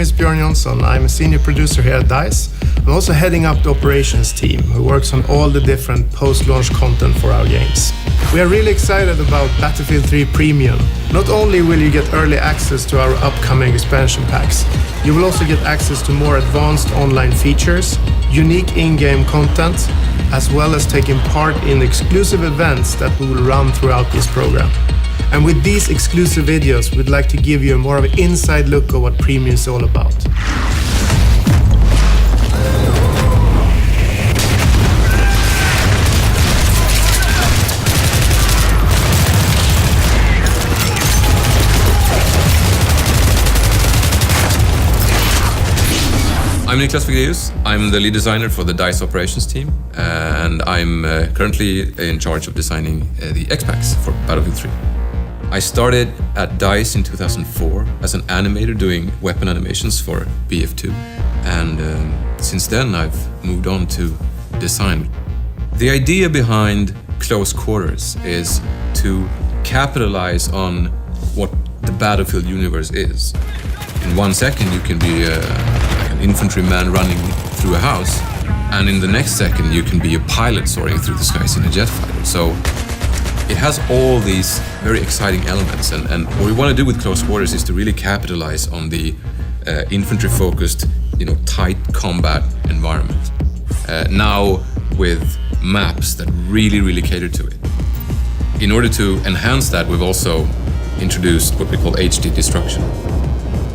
is Björn Jonsson. I'm a senior producer here at DICE. I'm also heading up the operations team who works on all the different post-launch content for our games. We are really excited about Battlefield 3 Premium. Not only will you get early access to our upcoming expansion packs, you will also get access to more advanced online features, unique in-game content, as well as taking part in exclusive events that we will run throughout this program. And with these exclusive videos, we'd like to give you more of an inside look at what Premium is all about. I'm Niklas Fegraeus. I'm the lead designer for the DICE operations team, and I'm currently in charge of designing the X-Packs for Battlefield 3. I started at DICE in 2004 as an animator doing weapon animations for BF3, and since then I've moved on to design. The idea behind Close Quarters is to capitalize on what the Battlefield universe is. In 1 second you can be an infantryman running through a house, and in the next second you can be a pilot soaring through the skies in a jet fighter. So it has all these very exciting elements, and what we want to do with Close Quarters is to really capitalize on the infantry-focused, tight combat environment. Now with maps that really cater to it. In order to enhance that, we've also introduced what we call HD destruction,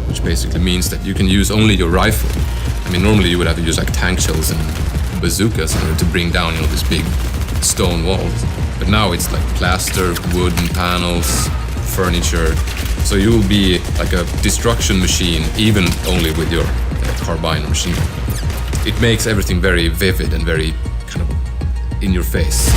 which basically means that you can use only your rifle. I mean, normally you would have to use like tank shells and bazookas in order to bring down, these big stone walls. But now it's like plaster, wooden panels, furniture. So you will be like a destruction machine, even only with your carbine machine. It makes everything very vivid and very kind of in your face.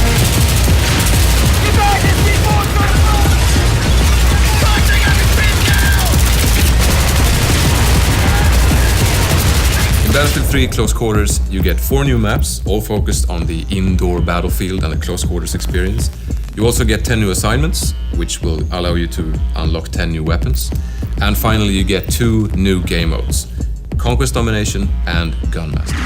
In Battlefield 3 Close Quarters, you get 4 new maps, all focused on the indoor battlefield and the close quarters experience. You also get 10 new assignments, which will allow you to unlock 10 new weapons. And finally, you get 2 new game modes, Conquest Domination and Gunmaster.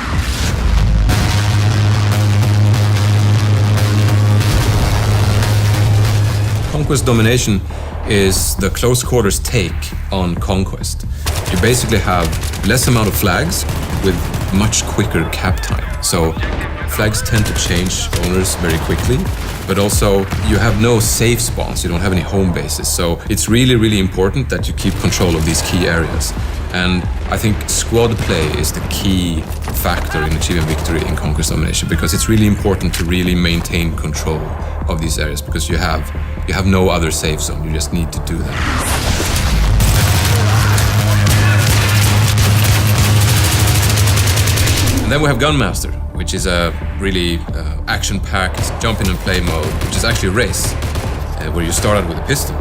Conquest Domination is the close quarters take on Conquest. You basically have less amount of flags with much quicker cap time. So flags tend to change owners very quickly, but also you have no safe spawns, you don't have any home bases. So it's really important that you keep control of these key areas. And I think squad play is the key factor in achieving victory in Conquest Domination, because it's really important to really maintain control of these areas, because you have no other safe zone, you just need to do that. And then we have Gunmaster, which is a really action-packed jump in and play mode, which is actually a race, where you start out with a pistol.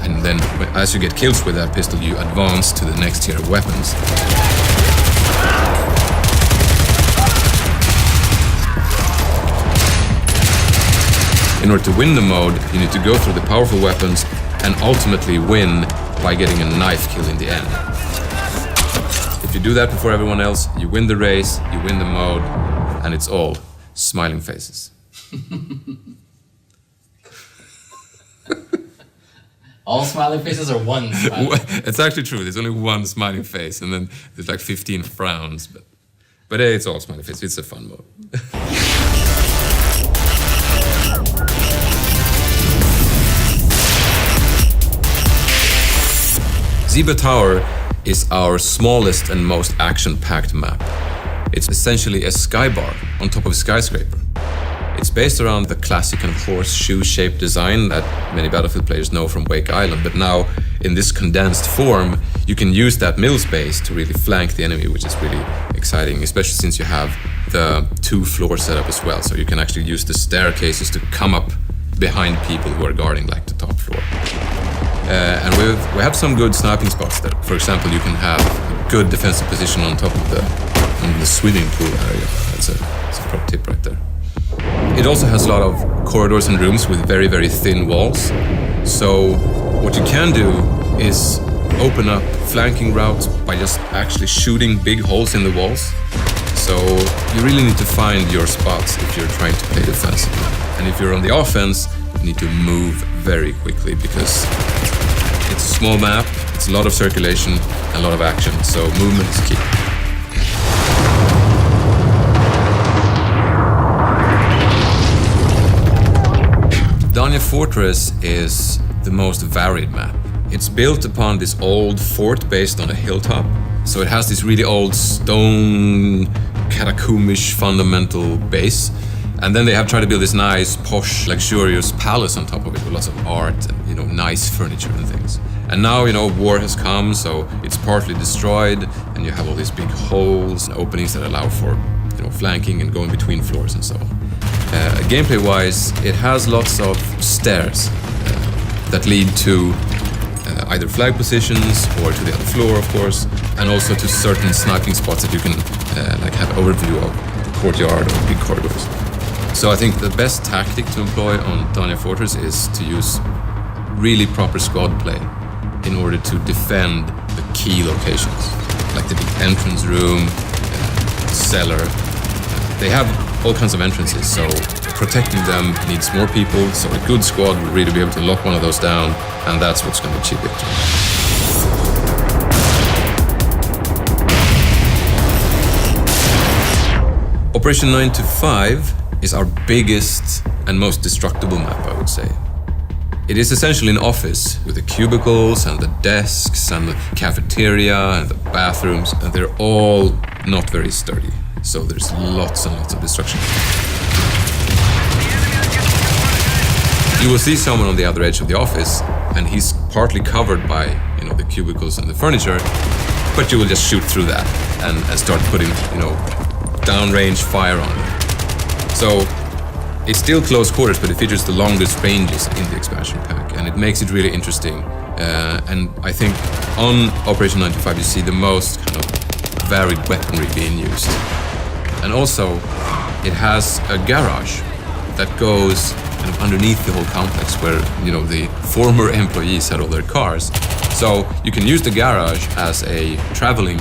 And then as you get kills with that pistol, you advance to the next tier of weapons. In order to win the mode, you need to go through the powerful weapons and ultimately win by getting a knife kill in the end. If you do that before everyone else, you win the race, you win the mode, and it's all smiling faces. All smiling faces or one smiling? It's actually true, there's only one smiling face, and then there's like 15 frowns, but hey, it's all smiling faces, it's a fun mode. Zebra Tower is our smallest and most action-packed map. It's essentially a skybar on top of a skyscraper. It's based around the classic and horseshoe-shaped design that many Battlefield players know from Wake Island, but now in this condensed form, you can use that middle space to really flank the enemy, which is really exciting, especially since you have the 2-floor setup as well, so you can actually use the staircases to come up behind people who are guarding like the top floor. And we have some good sniping spots there. For example, you can have a good defensive position on top of the swimming pool area. That's a pro tip right there. It also has a lot of corridors and rooms with very thin walls. So what you can do is open up flanking routes by just actually shooting big holes in the walls. So you really need to find your spots if you're trying to play defensively. And if you're on the offense, you need to move very quickly because it's a small map, it's a lot of circulation, a lot of action, so movement is key. Donnant Fortress is the most varied map. It's built upon this old fort based on a hilltop. So it has this really old stone, catacombish fundamental base. And then they have tried to build this nice, posh, luxurious palace on top of it with lots of art and, nice furniture and things. And now, war has come, so it's partly destroyed, and you have all these big holes and openings that allow for, flanking and going between floors and so on. Gameplay-wise, it has lots of stairs that lead to either flag positions or to the other floor, of course, and also to certain sniping spots that you can have overview of courtyard or big corridors. So I think the best tactic to employ on Donnant Fortress is to use really proper squad play in order to defend the key locations, like the big entrance room, cellar. They have all kinds of entrances, so protecting them needs more people, so a good squad will really be able to lock one of those down, and that's what's going to achieve victory. Operation 9 to 5 is our biggest and most destructible map, I would say. It is essentially an office with the cubicles and the desks and the cafeteria and the bathrooms, and they're all not very sturdy. So there's lots and lots of destruction. You will see someone on the other edge of the office, and he's partly covered by, the cubicles and the furniture, but you will just shoot through that and start putting, downrange fire on him. So it's still close quarters, but it features the longest ranges in the expansion pack, and it makes it really interesting. And I think on Operation 9 to 5 you see the most kind of varied weaponry being used. And also, it has a garage that goes kind of underneath the whole complex where, the former employees had all their cars. So you can use the garage as a traveling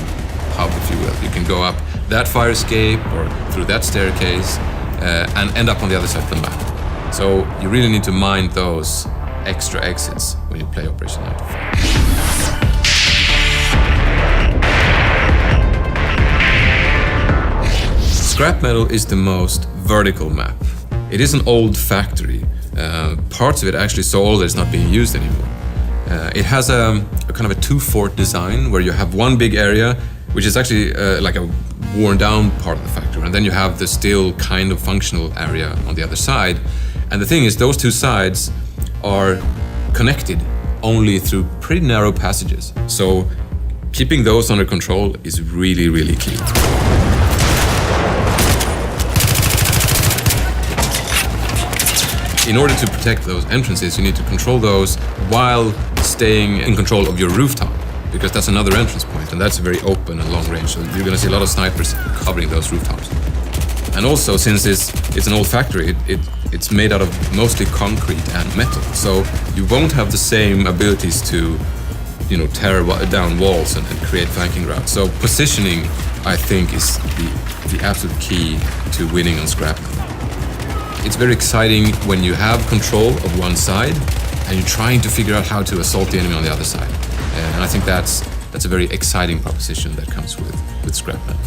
hub, if you will. You can go up that fire escape or through that staircase and end up on the other side of the map. So you really need to mind those extra exits when you play Operation 9 to 5. Scrap Metal is the most vertical map. It is an old factory. Parts of it actually so old that it's not being used anymore. It has a kind of a two-fort design where you have one big area, which is actually like a worn-down part of the factory, and then you have the still kind of functional area on the other side. And the thing is, those two sides are connected only through pretty narrow passages. So keeping those under control is really, really key. In order to protect those entrances, you need to control those while staying in control of your rooftop, because that's another entrance point, and that's very open and long range, so you're going to see a lot of snipers covering those rooftops. And also, since it's an old factory, it's made out of mostly concrete and metal, so you won't have the same abilities to tear down walls and create flanking routes. So positioning, I think, is the absolute key to winning on Scrap Metal. It's very exciting when you have control of one side and you're trying to figure out how to assault the enemy on the other side. And I think that's a very exciting proposition that comes with Scrap Metal.